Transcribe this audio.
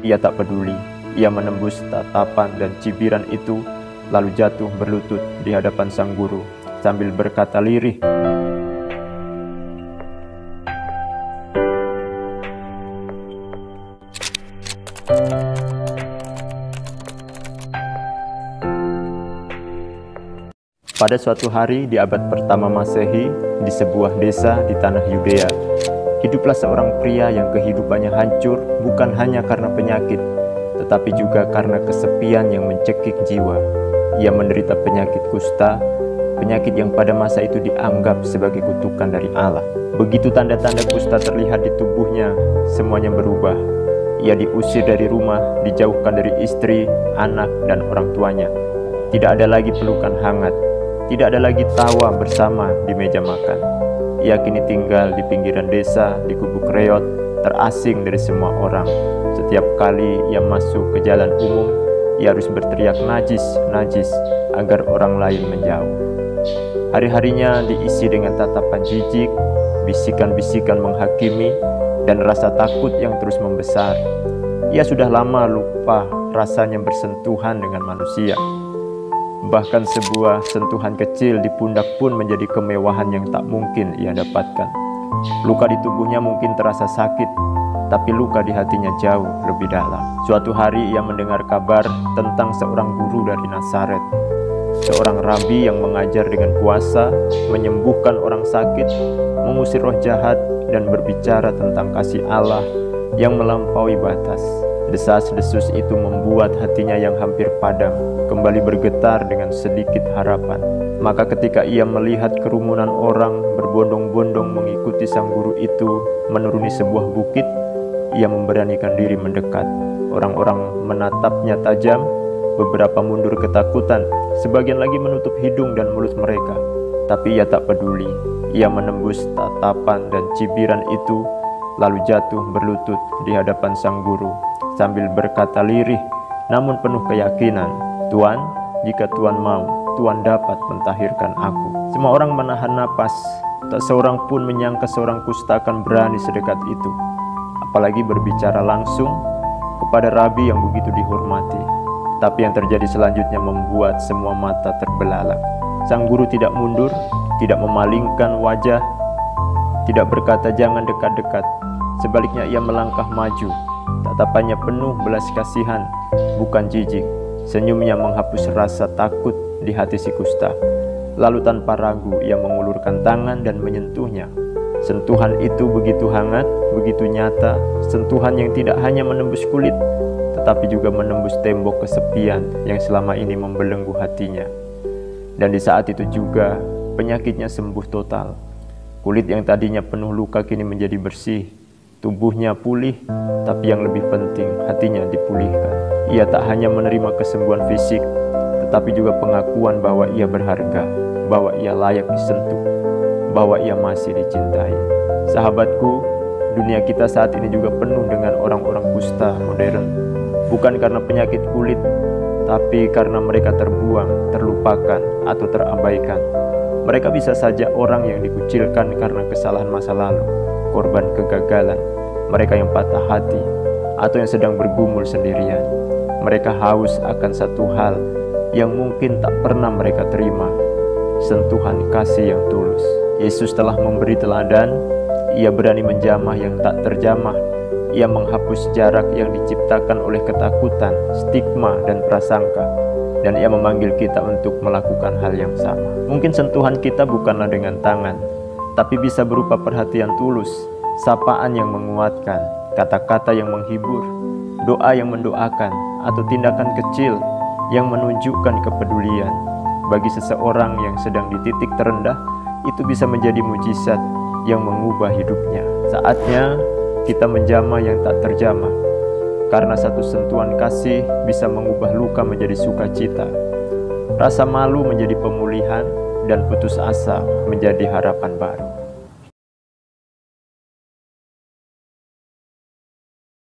Ia tak peduli. Ia menembus tatapan dan cibiran itu, lalu jatuh berlutut di hadapan sang guru sambil berkata lirih, pada suatu hari di abad pertama Masehi, di sebuah desa di tanah Yudea, hiduplah seorang pria yang kehidupannya hancur bukan hanya karena penyakit, tetapi juga karena kesepian yang mencekik jiwa. Ia menderita penyakit kusta, penyakit yang pada masa itu dianggap sebagai kutukan dari Allah. Begitu tanda-tanda kusta terlihat di tubuhnya, semuanya berubah. Ia diusir dari rumah, dijauhkan dari istri, anak, dan orang tuanya. Tidak ada lagi pelukan hangat. Tidak ada lagi tawa bersama di meja makan. Ia kini tinggal di pinggiran desa, di gubuk reot, terasing dari semua orang. Setiap kali ia masuk ke jalan umum, ia harus berteriak najis, najis, agar orang lain menjauh. Hari-harinya diisi dengan tatapan jijik, bisikan-bisikan menghakimi, dan rasa takut yang terus membesar. Ia sudah lama lupa rasanya bersentuhan dengan manusia. Bahkan sebuah sentuhan kecil di pundak pun menjadi kemewahan yang tak mungkin ia dapatkan. Luka di tubuhnya mungkin terasa sakit, tapi luka di hatinya jauh lebih dalam. Suatu hari ia mendengar kabar tentang seorang guru dari Nazaret, seorang rabi yang mengajar dengan kuasa, menyembuhkan orang sakit, mengusir roh jahat, dan berbicara tentang kasih Allah yang melampaui batas. Desas-desus itu membuat hatinya yang hampir padam kembali bergetar dengan sedikit harapan. Maka ketika ia melihat kerumunan orang berbondong-bondong mengikuti sang guru itu menuruni sebuah bukit, ia memberanikan diri mendekat. Orang-orang menatapnya tajam, beberapa mundur ketakutan, sebagian lagi menutup hidung dan mulut mereka. Tapi ia tak peduli. Ia menembus tatapan dan cibiran itu, lalu jatuh berlutut di hadapan sang guru sambil berkata lirih namun penuh keyakinan, "Tuan, jika Tuan mau, Tuan dapat mentahirkan aku." Semua orang menahan napas. Tak seorang pun menyangka seorang kusta akan berani sedekat itu, apalagi berbicara langsung kepada rabi yang begitu dihormati. Tapi yang terjadi selanjutnya membuat semua mata terbelalak. Sang guru tidak mundur, tidak memalingkan wajah, tidak berkata jangan dekat-dekat. Sebaliknya ia melangkah maju. Tatapannya penuh belas kasihan, bukan jijik. Senyumnya menghapus rasa takut di hati si kusta. Lalu tanpa ragu ia mengulurkan tangan dan menyentuhnya. Sentuhan itu begitu hangat, begitu nyata. Sentuhan yang tidak hanya menembus kulit, tetapi juga menembus tembok kesepian yang selama ini membelenggu hatinya. Dan di saat itu juga penyakitnya sembuh total. Kulit yang tadinya penuh luka kini menjadi bersih. Tubuhnya pulih, tapi yang lebih penting hatinya dipulihkan. Ia tak hanya menerima kesembuhan fisik, tetapi juga pengakuan bahwa ia berharga, bahwa ia layak disentuh, bahwa ia masih dicintai. Sahabatku, dunia kita saat ini juga penuh dengan orang-orang kusta modern. Bukan karena penyakit kulit, tapi karena mereka terbuang, terlupakan, atau terabaikan. Mereka bisa saja orang yang dikucilkan karena kesalahan masa lalu, korban kegagalan, mereka yang patah hati, atau yang sedang bergumul sendirian. Mereka haus akan satu hal yang mungkin tak pernah mereka terima, sentuhan kasih yang tulus. Yesus telah memberi teladan. Ia berani menjamah yang tak terjamah. Ia menghapus jarak yang diciptakan oleh ketakutan, stigma, dan prasangka. Dan ia memanggil kita untuk melakukan hal yang sama. Mungkin sentuhan kita bukanlah dengan tangan, tapi bisa berupa perhatian tulus, sapaan yang menguatkan, kata-kata yang menghibur, doa yang mendoakan, atau tindakan kecil yang menunjukkan kepedulian. Bagi seseorang yang sedang di titik terendah, itu bisa menjadi mujizat yang mengubah hidupnya. Saatnya kita menjamah yang tak terjamah, karena satu sentuhan kasih bisa mengubah luka menjadi sukacita, rasa malu menjadi pemulihan, dan putus asa menjadi harapan baru.